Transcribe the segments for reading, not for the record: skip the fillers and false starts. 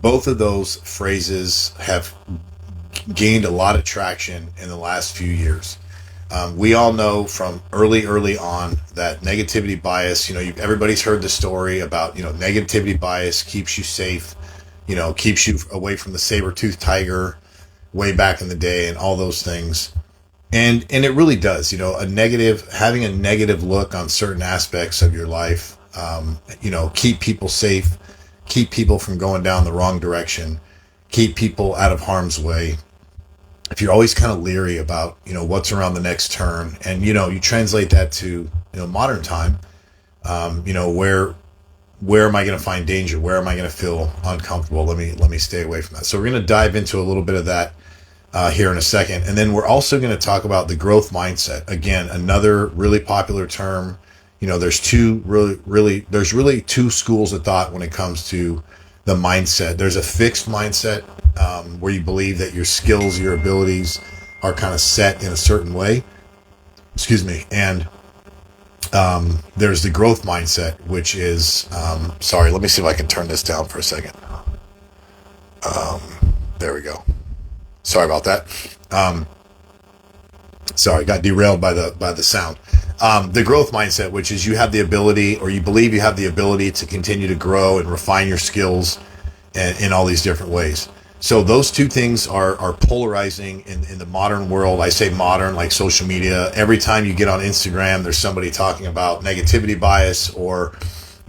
both of those phrases have gained a lot of traction in the last few years. We all know from early on that negativity bias, everybody's heard the story about, negativity bias keeps you safe, keeps you away from the saber-toothed tiger way back in the day and all those things. And it really does, having a negative look on certain aspects of your life, keep people safe, keep people from going down the wrong direction, keep people out of harm's way. If you're always kind of leery about, what's around the next turn, and, you translate that to, modern time, where am I going to find danger? Where am I going to feel uncomfortable? Let me stay away from that. So we're going to dive into a little bit of that here in a second. And then we're also going to talk about the growth mindset. Again, another really popular term. There's really two schools of thought when it comes to the mindset. There's a fixed mindset, where you believe that your skills, your abilities are kind of set in a certain way. Excuse me. And there's the growth mindset, which is, sorry, let me see if I can turn this down for a second. There we go. Sorry about that. Sorry, got derailed by the sound. The growth mindset, which is you have the ability, or you believe you have the ability to continue to grow and refine your skills in all these different ways. So those two things are polarizing in the modern world. I say modern, like social media. Every time you get on Instagram, there's somebody talking about negativity bias or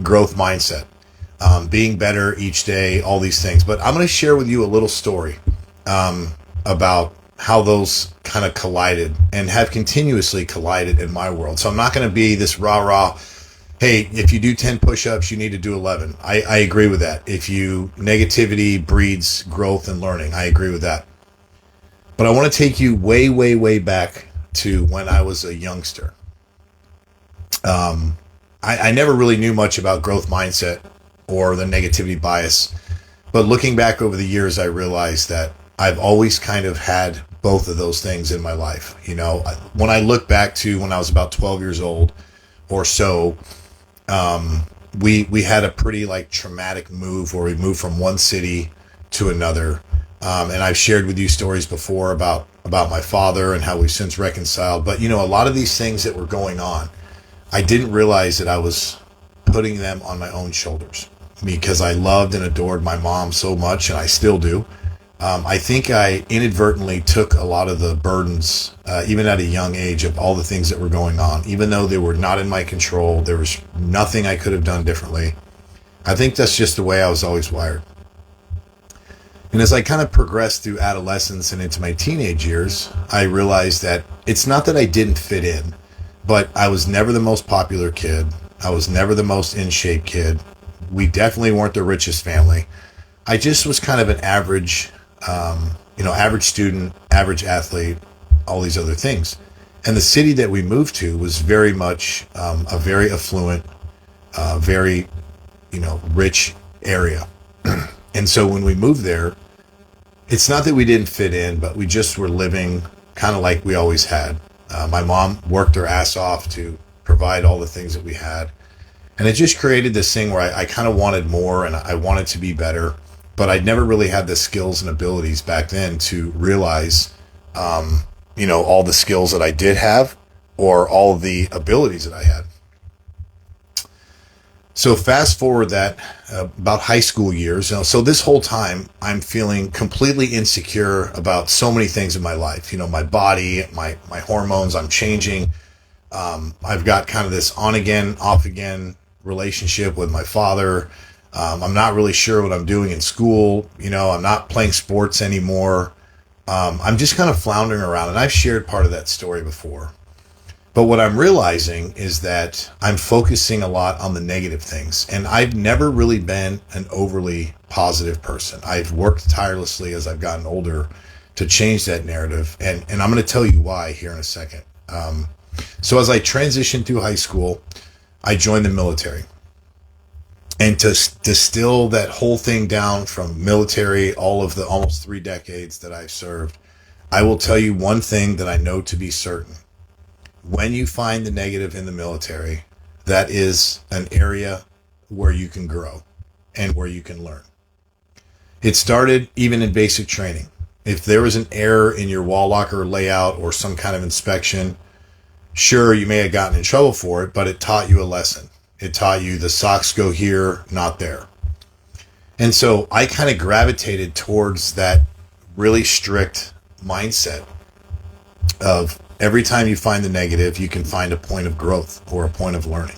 growth mindset, being better each day, all these things. But I'm going to share with you a little story about how those kind of collided and have continuously collided in my world. So I'm not going to be this rah-rah, hey, if you do 10 push-ups, you need to do 11. I agree with that. Negativity breeds growth and learning. I agree with that. But I want to take you way, way, way back to when I was a youngster. I never really knew much about growth mindset or the negativity bias. But looking back over the years, I realized that I've always kind of had both of those things in my life. When I look back to when I was about 12 years old or so, we had a pretty traumatic move where we moved from one city to another. And I've shared with you stories before about my father and how we've since reconciled. But, a lot of these things that were going on, I didn't realize that I was putting them on my own shoulders because I loved and adored my mom so much, and I still do. I think I inadvertently took a lot of the burdens, even at a young age, of all the things that were going on, even though they were not in my control. There was nothing I could have done differently. I think that's just the way I was always wired. And as I kind of progressed through adolescence and into my teenage years, I realized that it's not that I didn't fit in, but I was never the most popular kid. I was never the most in shape kid. We definitely weren't the richest family. I just was kind of an average, average student, average athlete, all these other things. And the city that we moved to was very much a very affluent, very, rich area. And so when we moved there, it's not that we didn't fit in, but we just were living kind of like we always had. My mom worked her ass off to provide all the things that we had. And it just created this thing where I kind of wanted more and I wanted to be better. But I'd never really had the skills and abilities back then to realize, all the skills that I did have or all the abilities that I had. So fast forward that about high school years. So this whole time I'm feeling completely insecure about so many things in my life. My body, my hormones, I'm changing. I've got kind of this on again, off again relationship with my father. I'm not really sure what I'm doing in school. I'm not playing sports anymore. I'm just kind of floundering around, and I've shared part of that story before. But what I'm realizing is that I'm focusing a lot on the negative things, and I've never really been an overly positive person. I've worked tirelessly as I've gotten older to change that narrative, and I'm going to tell you why here in a second. So as I transitioned through high school, I joined the military. And to distill that whole thing down from military, all of the almost 3 decades that I've served, I will tell you one thing that I know to be certain. When you find the negative in the military, that is an area where you can grow and where you can learn. It started even in basic training. If there was an error in your wall locker layout or some kind of inspection, sure, you may have gotten in trouble for it, but it taught you a lesson. It taught you the socks go here, not there. And so I kind of gravitated towards that really strict mindset of every time you find the negative, you can find a point of growth or a point of learning.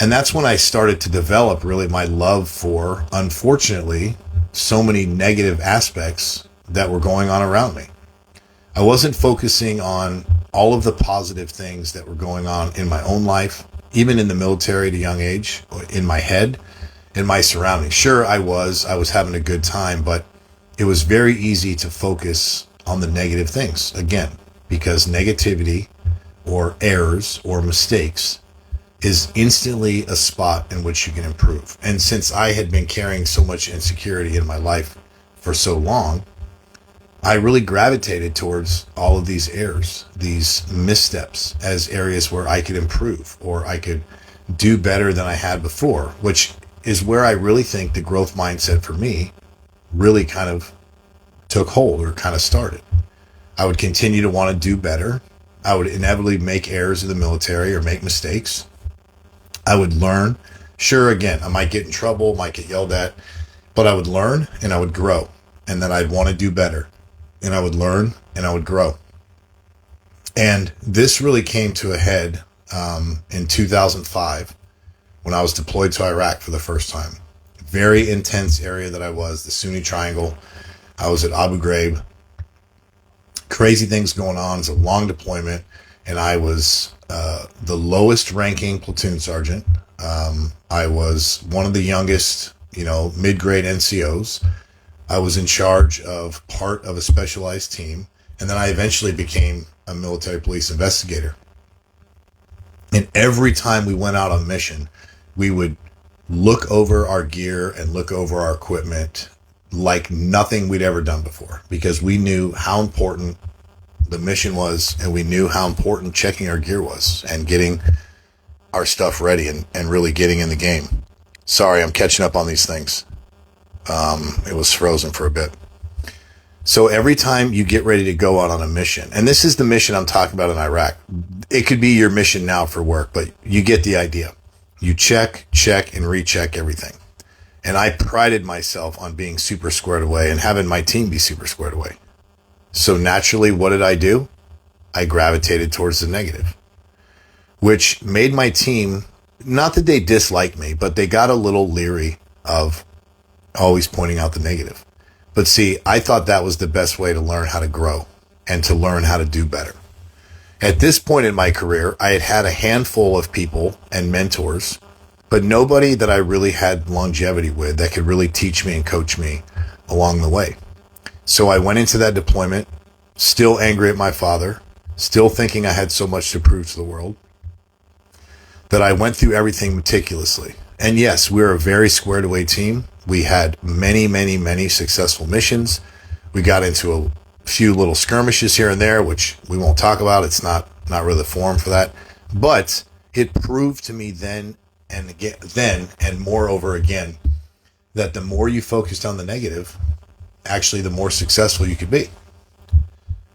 And that's when I started to develop really my love for, unfortunately, so many negative aspects that were going on around me. I wasn't focusing on all of the positive things that were going on in my own life, even in the military at a young age, in my head, in my surroundings. Sure, I was having a good time, but it was very easy to focus on the negative things, again, because negativity or errors or mistakes is instantly a spot in which you can improve. And since I had been carrying so much insecurity in my life for so long, I really gravitated towards all of these errors, these missteps, as areas where I could improve or I could do better than I had before, which is where I really think the growth mindset for me really kind of took hold or kind of started. I would continue to want to do better. I would inevitably make errors in the military or make mistakes. I would learn. Sure, again, I might get in trouble, might get yelled at, but I would learn and I would grow. And then I'd want to do better. And I would learn and I would grow. And this really came to a head in 2005 when I was deployed to Iraq for the first time. Very intense area that I was, the Sunni Triangle. I was at Abu Ghraib. Crazy things going on. It's a long deployment. And I was the lowest ranking platoon sergeant. I was one of the youngest, mid-grade NCOs. I was in charge of part of a specialized team. And then I eventually became a military police investigator. And every time we went out on mission, we would look over our gear and look over our equipment like nothing we'd ever done before, because we knew how important the mission was, and we knew how important checking our gear was and getting our stuff ready and really getting in the game. Sorry, I'm catching up on these things. It was frozen for a bit. So every time you get ready to go out on a mission, and this is the mission I'm talking about in Iraq. It could be your mission now for work, but you get the idea. You check, and recheck everything. And I prided myself on being super squared away and having my team be super squared away. So naturally, what did I do? I gravitated towards the negative, which made my team, not that they disliked me, but they got a little leery of always pointing out the negative. But see, I thought that was the best way to learn how to grow and to learn how to do better. At this point in my career, I had had a handful of people and mentors, but nobody that I really had longevity with that could really teach me and coach me along the way. So I went into that deployment, still angry at my father, still thinking I had so much to prove to the world, that I went through everything meticulously. And yes, we're a very squared away team. We had many, many, many successful missions. We got into a few little skirmishes here and there, which we won't talk about. It's not really the forum for that. But it proved to me then and moreover again, that the more you focused on the negative, actually the more successful you could be.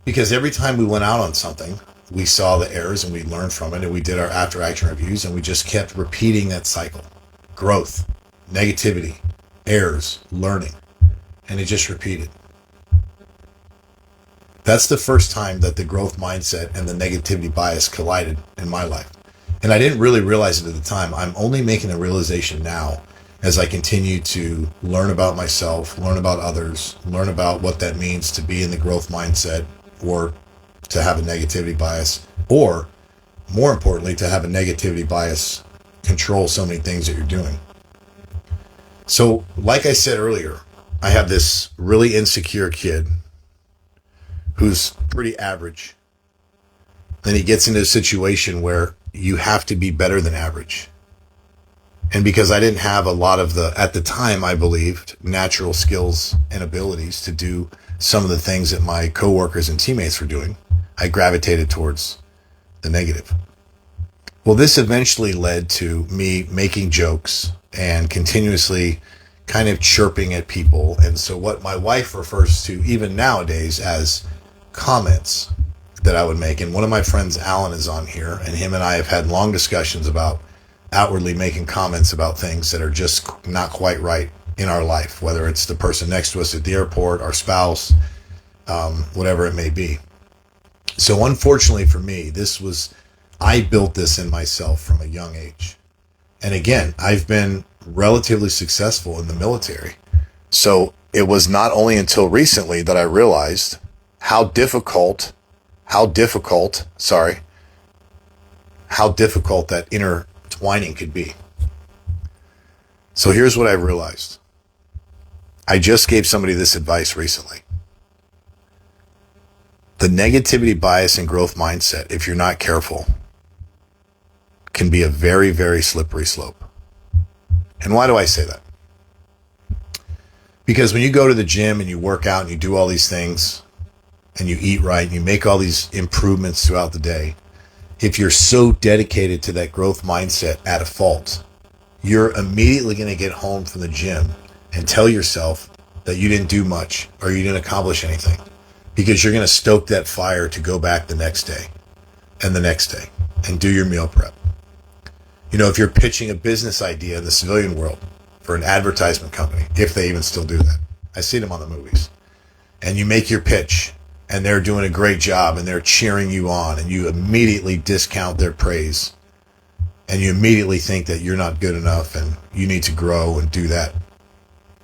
Because every time we went out on something, we saw the errors and we learned from it, and we did our after action reviews, and we just kept repeating that cycle. Growth, negativity, errors, learning. And it just repeated. That's the first time that the growth mindset and the negativity bias collided in my life. And I didn't really realize it at the time. I'm only making a realization now as I continue to learn about myself, learn about others, learn about what that means to be in the growth mindset or to have a negativity bias, or more importantly, to have a negativity bias control so many things that you're doing. So, like I said earlier, I have this really insecure kid who's pretty average. Then he gets into a situation where you have to be better than average. And because I didn't have a lot of at the time, I believed, natural skills and abilities to do some of the things that my coworkers and teammates were doing, I gravitated towards the negative. Well, this eventually led to me making jokes and continuously kind of chirping at people. And so what my wife refers to even nowadays as comments that I would make. And one of my friends, Alan, is on here, and him and I have had long discussions about outwardly making comments about things that are just not quite right in our life, whether it's the person next to us at the airport, our spouse, whatever it may be. So unfortunately for me, I built this in myself from a young age. And again, I've been relatively successful in the military. So it was not only until recently that I realized how difficult that intertwining could be. So here's what I realized. I just gave somebody this advice recently. The negativity bias and growth mindset, if you're not careful, can be a very, very slippery slope. And why do I say that? Because when you go to the gym and you work out and you do all these things and you eat right and you make all these improvements throughout the day, if you're so dedicated to that growth mindset at a fault, you're immediately going to get home from the gym and tell yourself that you didn't do much or you didn't accomplish anything, because you're going to stoke that fire to go back the next day and the next day and do your meal prep. You know, if you're pitching a business idea in the civilian world for an advertisement company, if they even still do that, I see them on the movies, and you make your pitch and they're doing a great job and they're cheering you on, and you immediately discount their praise and you immediately think that you're not good enough and you need to grow and do that,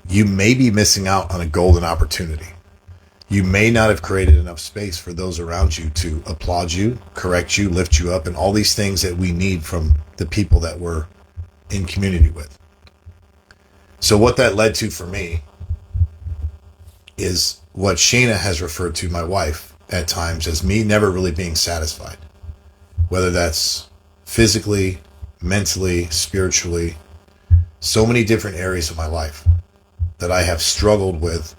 you may be missing out on a golden opportunity. You may not have created enough space for those around you to applaud you, correct you, lift you up, and all these things that we need from the people that we're in community with. So what that led to for me is what Sheena has referred to, my wife, at times as me never really being satisfied. Whether that's physically, mentally, spiritually, so many different areas of my life that I have struggled with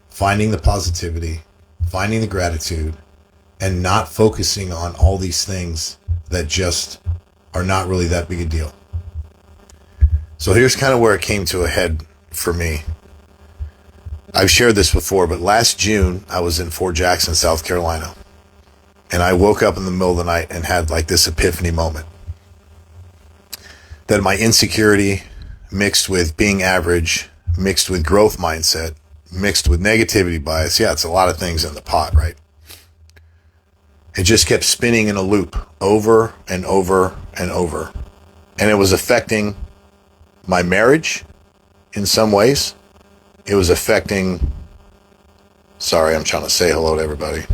finding the positivity, finding the gratitude, and not focusing on all these things that just are not really that big a deal. So here's kind of where it came to a head for me. I've shared this before, but last June, I was in Fort Jackson, South Carolina, and I woke up in the middle of the night and had like this epiphany moment that my insecurity mixed with being average, mixed with growth mindset, mixed with negativity bias. Yeah, it's a lot of things in the pot, right? It just kept spinning in a loop over and over and over. And it was affecting my marriage in some ways. It was affecting, sorry, I'm trying to say hello to everybody.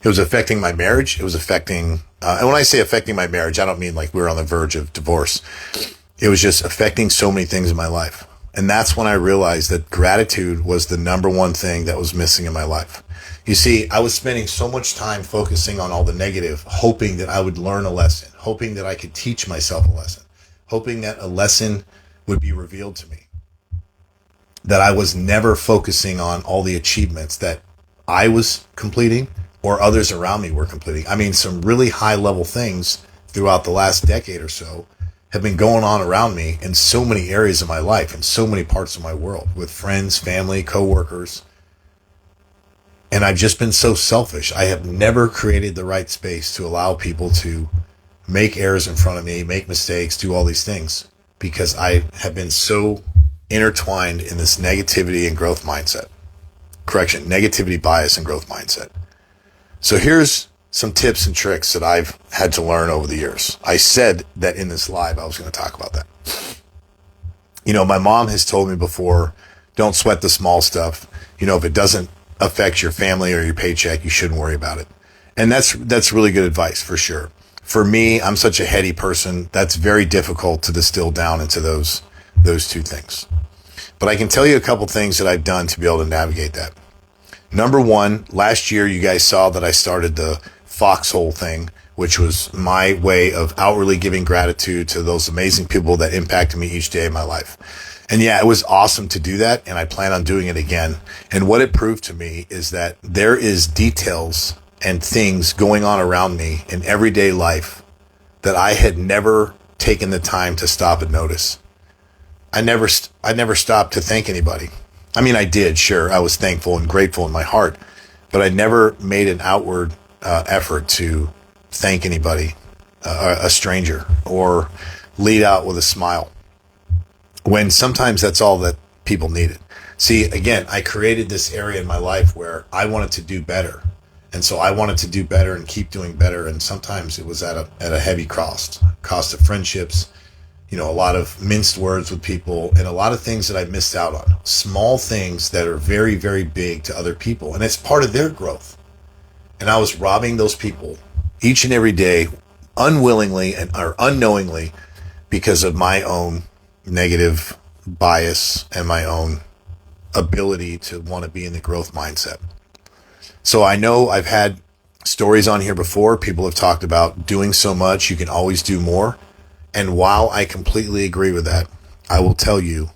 It was affecting my marriage. It was affecting, and when I say affecting my marriage, I don't mean like we were on the verge of divorce. It was just affecting so many things in my life. And that's when I realized that gratitude was the number one thing that was missing in my life. You see, I was spending so much time focusing on all the negative, hoping that I would learn a lesson, hoping that I could teach myself a lesson, hoping that a lesson would be revealed to me, that I was never focusing on all the achievements that I was completing or others around me were completing. I mean, some really high level things throughout the last decade or so have been going on around me in so many areas of my life, in so many parts of my world, with friends, family, coworkers. And I've just been so selfish. I have never created the right space to allow people to make errors in front of me, make mistakes, do all these things, because I have been so intertwined in this negativity and growth mindset. Correction, negativity bias and growth mindset. So here's some tips and tricks that I've had to learn over the years. I said that in this live I was going to talk about that. You know, my mom has told me before, don't sweat the small stuff. You know, if it doesn't affect your family or your paycheck, you shouldn't worry about it. And that's really good advice for sure. For me, I'm such a heady person. That's very difficult to distill down into those two things. But I can tell you a couple things that I've done to be able to navigate that. Number one, last year you guys saw that I started the foxhole thing, which was my way of outwardly giving gratitude to those amazing people that impacted me each day of my life. And yeah, it was awesome to do that, and I plan on doing it again. And what it proved to me is that there is details and things going on around me in everyday life that I had never taken the time to stop and notice. I never stopped to thank anybody. I mean, I did, sure. I was thankful and grateful in my heart, but I never made an outward effort to thank anybody, a stranger, or lead out with a smile, when sometimes that's all that people needed. See, again, I created this area in my life where I wanted to do better. And so I wanted to do better and keep doing better. And sometimes it was at a heavy cost of friendships, a lot of minced words with people, and a lot of things that I missed out on. Small things that are very, very big to other people. And it's part of their growth. And I was robbing those people each and every day, unwillingly or unknowingly, because of my own negative bias and my own ability to want to be in the growth mindset. So I know I've had stories on here before. People have talked about doing so much, you can always do more. And while I completely agree with that, I will tell you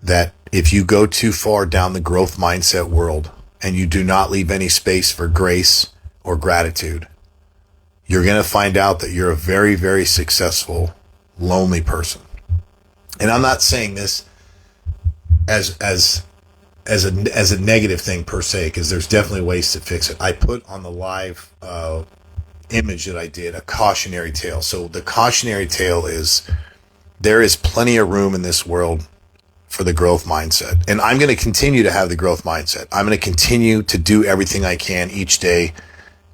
that if you go too far down the growth mindset world and you do not leave any space for grace or gratitude, you're going to find out that you're a very, very successful, lonely person. And I'm not saying this as a negative thing per se, because there's definitely ways to fix it. I put on the live image that I did a cautionary tale. So the cautionary tale is there is plenty of room in this world for the growth mindset. And I'm going to continue to have the growth mindset. I'm going to continue to do everything I can each day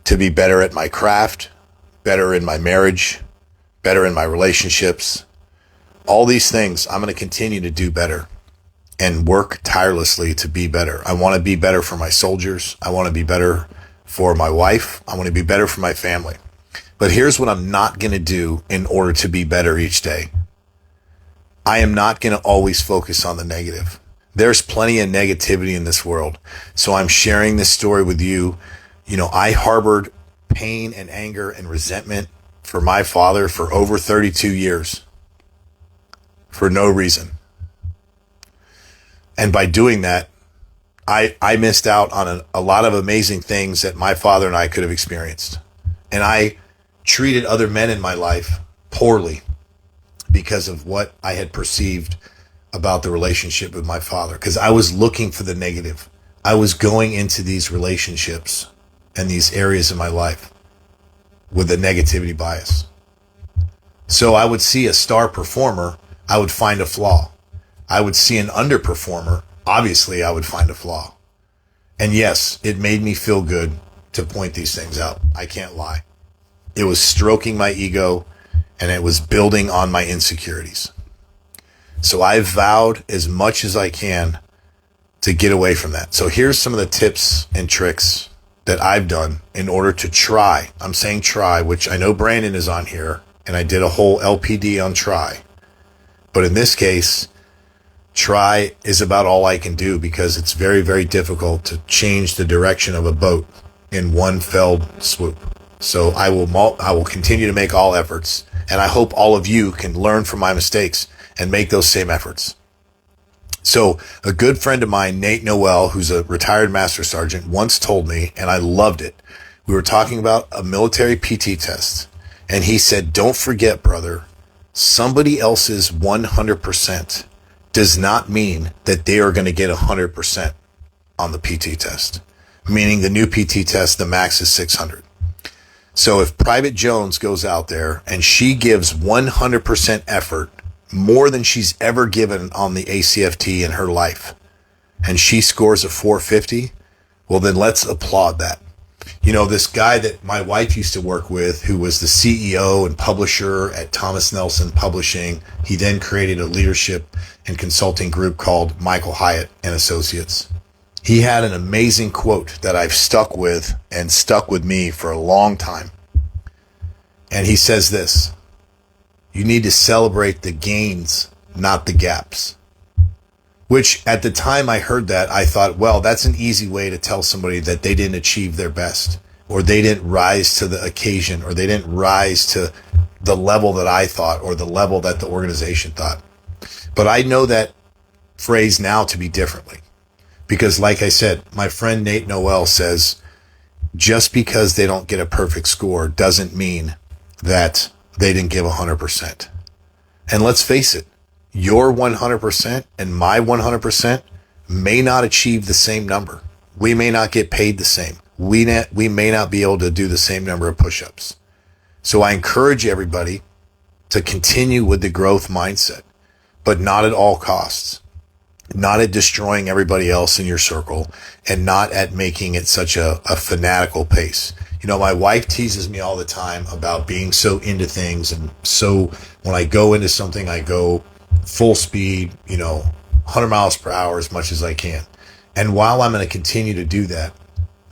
to be better at my craft, better in my marriage, better in my relationships. All these things, I'm going to continue to do better and work tirelessly to be better. I want to be better for my soldiers. I want to be better for my wife. I want to be better for my family. But here's what I'm not going to do in order to be better each day. I am not going to always focus on the negative. There's plenty of negativity in this world. So I'm sharing this story with you. I harbored pain and anger and resentment for my father for over 32 years for no reason. And by doing that, I missed out on a lot of amazing things that my father and I could have experienced. And I treated other men in my life poorly because of what I had perceived about the relationship with my father, because I was looking for the negative. I was going into these relationships and these areas in my life with a negativity bias. So I would see a star performer, I would find a flaw. I would see an underperformer, obviously I would find a flaw. And yes, it made me feel good to point these things out. I can't lie. It was stroking my ego, and it was building on my insecurities. So I vowed as much as I can to get away from that. So here's some of the tips and tricks that I've done in order to try. I'm saying try, which I know Brandon is on here, and I did a whole LPD on try. But in this case, try is about all I can do, because it's very, very difficult to change the direction of a boat in one felled swoop. So I will continue to make all efforts, and I hope all of you can learn from my mistakes and make those same efforts. So a good friend of mine, Nate Noel, who's a retired master sergeant, once told me, and I loved it. We were talking about a military PT test, and he said, "Don't forget, brother, somebody else's 100% does not mean that they are going to get 100% on the PT test." Meaning the new PT test, the max is 600. So if Private Jones goes out there and she gives 100% effort, more than she's ever given on the ACFT in her life, and she scores a 450, well, then let's applaud that. This guy that my wife used to work with, who was the CEO and publisher at Thomas Nelson Publishing, he then created a leadership and consulting group called Michael Hyatt and Associates. He had an amazing quote that I've stuck with and stuck with me for a long time. And he says this: "You need to celebrate the gains, not the gaps." Which at the time I heard that, I thought, well, that's an easy way to tell somebody that they didn't achieve their best, or they didn't rise to the occasion, or they didn't rise to the level that I thought, or the level that the organization thought. But I know that phrase now to be differently. Because like I said, my friend Nate Noel says, just because they don't get a perfect score doesn't mean that they didn't give 100%. And let's face it, Your 100% and my 100% may not achieve the same number. We may not get paid the same. We may not be able to do the same number of push-ups. So I encourage everybody to continue with the growth mindset, but not at all costs, not at destroying everybody else in your circle, and not at making it such a fanatical pace. You know, my wife teases me all the time about being so into things. And so when I go into something, I go full speed, 100 miles per hour as much as I can. And while I'm going to continue to do that,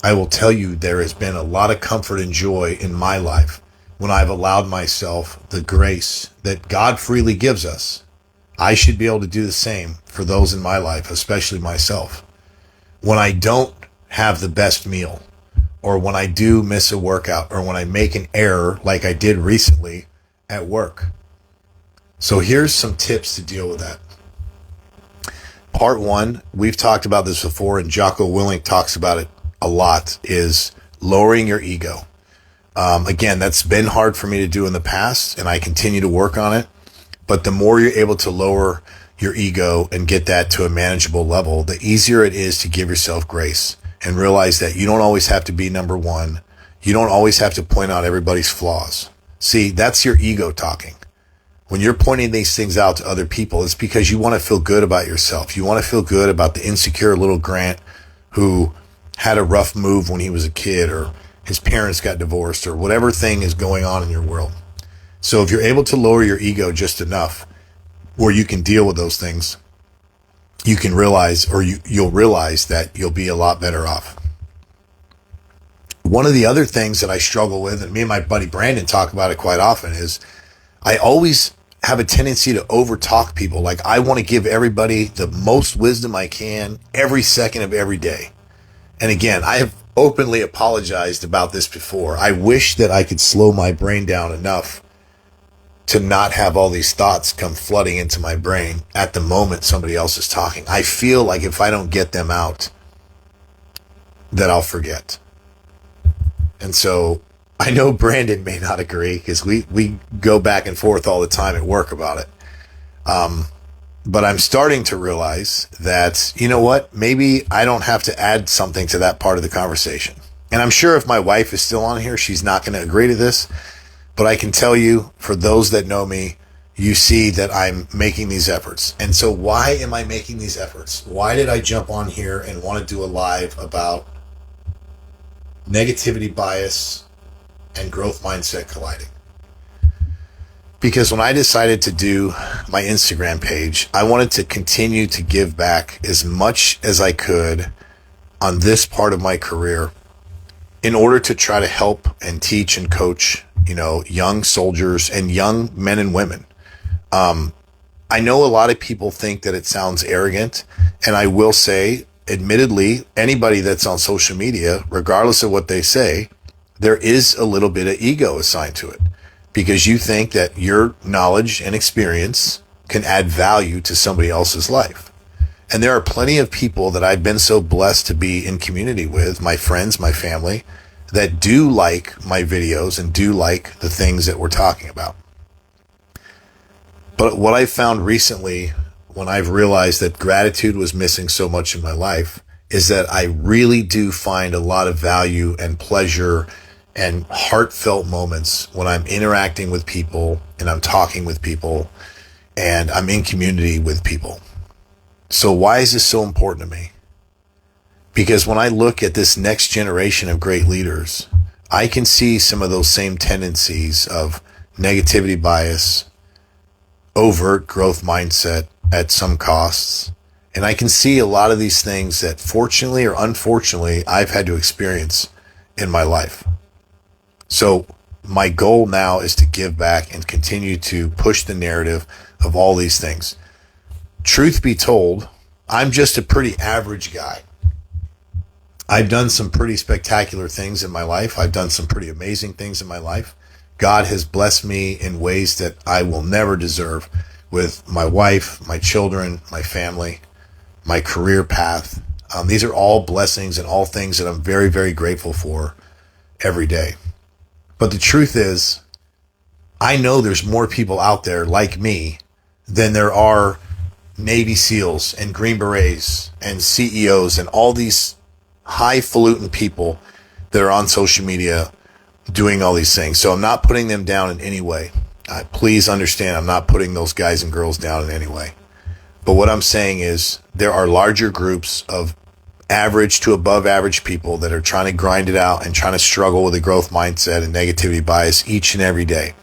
I will tell you there has been a lot of comfort and joy in my life when I've allowed myself the grace that God freely gives us. I should be able to do the same for those in my life, especially myself. When I don't have the best meal, or when I do miss a workout, or when I make an error like I did recently at work. So here's some tips to deal with that. Part one, we've talked about this before, and Jocko Willink talks about it a lot, is lowering your ego. Again, that's been hard for me to do in the past, and I continue to work on it. But the more you're able to lower your ego and get that to a manageable level, the easier it is to give yourself grace and realize that you don't always have to be number one. You don't always have to point out everybody's flaws. See, that's your ego talking. When you're pointing these things out to other people, it's because you want to feel good about yourself. You want to feel good about the insecure little Grant who had a rough move when he was a kid, or his parents got divorced, or whatever thing is going on in your world. So if you're able to lower your ego just enough where you can deal with those things, you can realize, or you'll realize that you'll be a lot better off. One of the other things that I struggle with, and me and my buddy Brandon talk about it quite often, is I always have a tendency to overtalk people. Like, I want to give everybody the most wisdom I can every second of every day. And again, I have openly apologized about this before. I wish that I could slow my brain down enough to not have all these thoughts come flooding into my brain at the moment somebody else is talking. I feel like if I don't get them out, that I'll forget. And so I know Brandon may not agree, because we go back and forth all the time at work about it. But I'm starting to realize that, you know what, maybe I don't have to add something to that part of the conversation. And I'm sure if my wife is still on here, she's not going to agree to this. But I can tell you, for those that know me, you see that I'm making these efforts. And so why am I making these efforts? Why did I jump on here and want to do a live about negativity bias and growth mindset colliding? Because when I decided to do my Instagram page, I wanted to continue to give back as much as I could on this part of my career in order to try to help and teach and coach, young soldiers and young men and women. I know a lot of people think that it sounds arrogant, and I will say, admittedly, anybody that's on social media, regardless of what they say, there is a little bit of ego assigned to it, because you think that your knowledge and experience can add value to somebody else's life. And there are plenty of people that I've been so blessed to be in community with, my friends, my family, that do like my videos and do like the things that we're talking about. But what I found recently, when I've realized that gratitude was missing so much in my life, is that I really do find a lot of value and pleasure and heartfelt moments when I'm interacting with people and I'm talking with people and I'm in community with people. So why is this so important to me? Because when I look at this next generation of great leaders, I can see some of those same tendencies of negativity bias, overt growth mindset at some costs. And I can see a lot of these things that, fortunately or unfortunately, I've had to experience in my life. So my goal now is to give back and continue to push the narrative of all these things. Truth be told, I'm just a pretty average guy. I've done some pretty spectacular things in my life. I've done some pretty amazing things in my life. God has blessed me in ways that I will never deserve, with my wife, my children, my family, my career path. These are all blessings and all things that I'm very, very grateful for every day. But the truth is, I know there's more people out there like me than there are Navy SEALs and Green Berets and CEOs and all these highfalutin people that are on social media doing all these things. So I'm not putting them down in any way. Please understand, I'm not putting those guys and girls down in any way. But what I'm saying is there are larger groups of average to above average people that are trying to grind it out and trying to struggle with a growth mindset and negativity bias each and every day.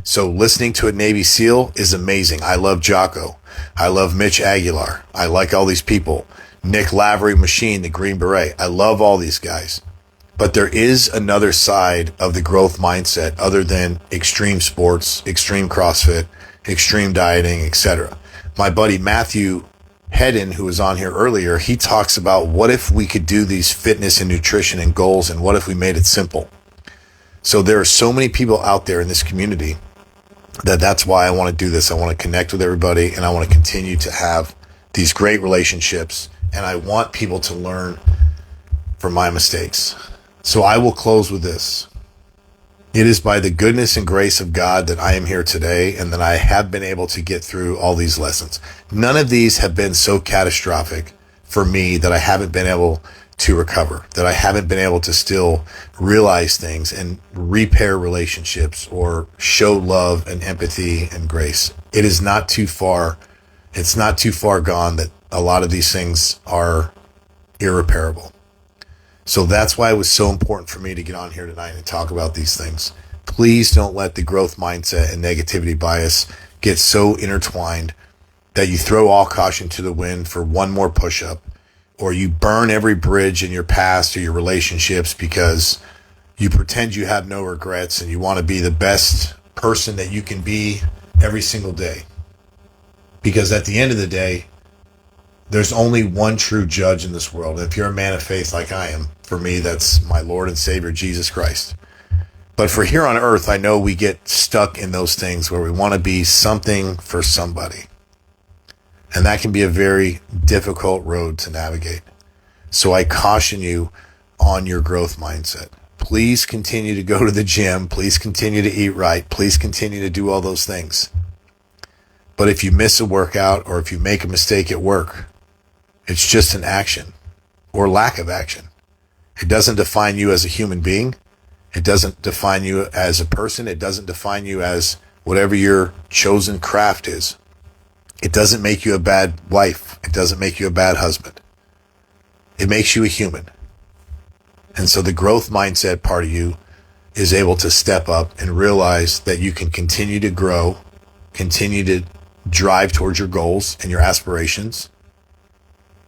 So listening to a Navy SEAL is amazing. I love Jocko. I love Mitch Aguilar. I like all these people. Nick Lavery Machine, the Green Beret. I love all these guys. But there is another side of the growth mindset other than extreme sports, extreme CrossFit, extreme dieting, etc. My buddy Matthew Hedden, who was on here earlier, he talks about what if we could do these fitness and nutrition and goals, and what if we made it simple? So there are so many people out there in this community that's why I want to do this. I want to connect with everybody, and I want to continue to have these great relationships, and I want people to learn from my mistakes. So I will close with this. It is by the goodness and grace of God that I am here today, and that I have been able to get through all these lessons. None of these have been so catastrophic for me that I haven't been able to recover, that I haven't been able to still realize things and repair relationships or show love and empathy and grace. It is not too far. It's not too far gone that a lot of these things are irreparable. So that's why it was so important for me to get on here tonight and talk about these things. Please don't let the growth mindset and negativity bias get so intertwined that you throw all caution to the wind for one more push-up, or you burn every bridge in your past or your relationships because you pretend you have no regrets and you want to be the best person that you can be every single day. Because at the end of the day, there's only one true judge in this world. If you're a man of faith like I am, for me, that's my Lord and Savior, Jesus Christ. But for here on earth, I know we get stuck in those things where we want to be something for somebody. And that can be a very difficult road to navigate. So I caution you on your growth mindset. Please continue to go to the gym. Please continue to eat right. Please continue to do all those things. But if you miss a workout or if you make a mistake at work, it's just an action or lack of action. It doesn't define you as a human being. It doesn't define you as a person. It doesn't define you as whatever your chosen craft is. It doesn't make you a bad wife. It doesn't make you a bad husband. It makes you a human. And so the growth mindset part of you is able to step up and realize that you can continue to grow, continue to drive towards your goals and your aspirations,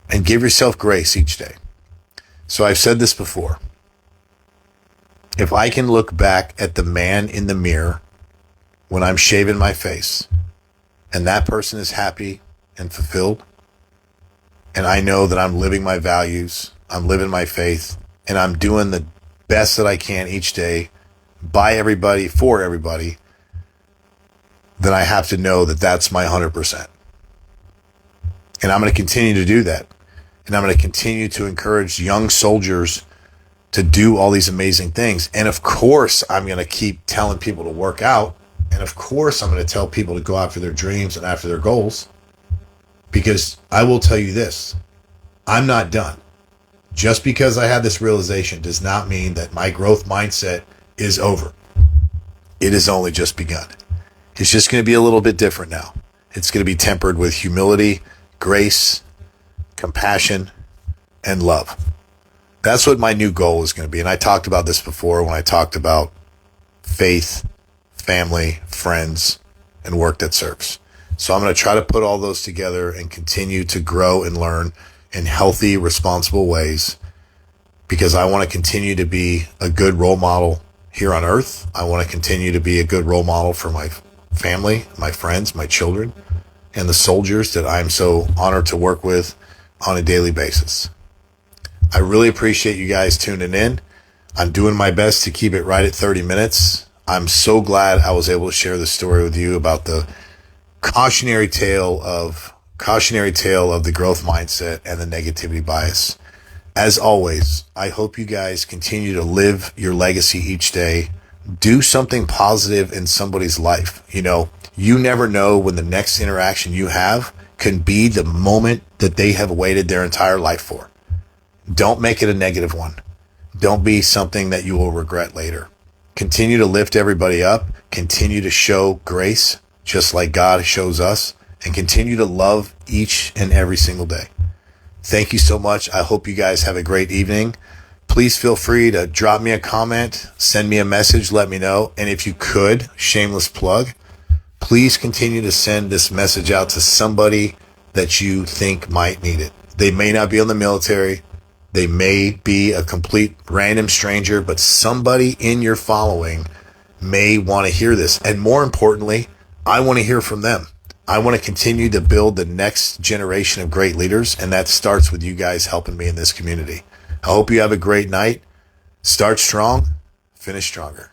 and give yourself grace each day. So I've said this before. If I can look back at the man in the mirror when I'm shaving my face, and that person is happy and fulfilled, and I know that I'm living my values, I'm living my faith, and I'm doing the best that I can each day by everybody, for everybody, then I have to know that that's my 100%. And I'm going to continue to do that. And I'm going to continue to encourage young soldiers to do all these amazing things. And of course, I'm going to keep telling people to work out. And of course, I'm going to tell people to go after their dreams and after their goals. Because I will tell you this, I'm not done. Just because I had this realization does not mean that my growth mindset is over. It has only just begun. It's just going to be a little bit different now. It's going to be tempered with humility, grace, compassion, and love. That's what my new goal is going to be. And I talked about this before when I talked about faith, family, friends, and work that serves. So I'm going to try to put all those together and continue to grow and learn in healthy, responsible ways, because I want to continue to be a good role model here on earth. I want to continue to be a good role model for my family, my friends, my children, and the soldiers that I'm so honored to work with on a daily basis. I really appreciate you guys tuning in. I'm doing my best to keep it right at 30 minutes. I'm so glad I was able to share this story with you about the cautionary tale of the growth mindset and the negativity bias. As always, I hope you guys continue to live your legacy each day. Do something positive in somebody's life. You know, You never know when the next interaction you have can be the moment that they have waited their entire life for. Don't make it a negative one. Don't be something that you will regret later. Continue to lift everybody up. Continue to show grace, just like God shows us, and continue to love each and every single day. Thank you so much. I hope you guys have a great evening. Please feel free to drop me a comment, send me a message, let me know. And if you could, shameless plug, please continue to send this message out to somebody that you think might need it. They may not be in the military. They may be a complete random stranger, but somebody in your following may want to hear this. And more importantly, I want to hear from them. I want to continue to build the next generation of great leaders, and that starts with you guys helping me in this community. I hope you have a great night. Start strong, finish stronger.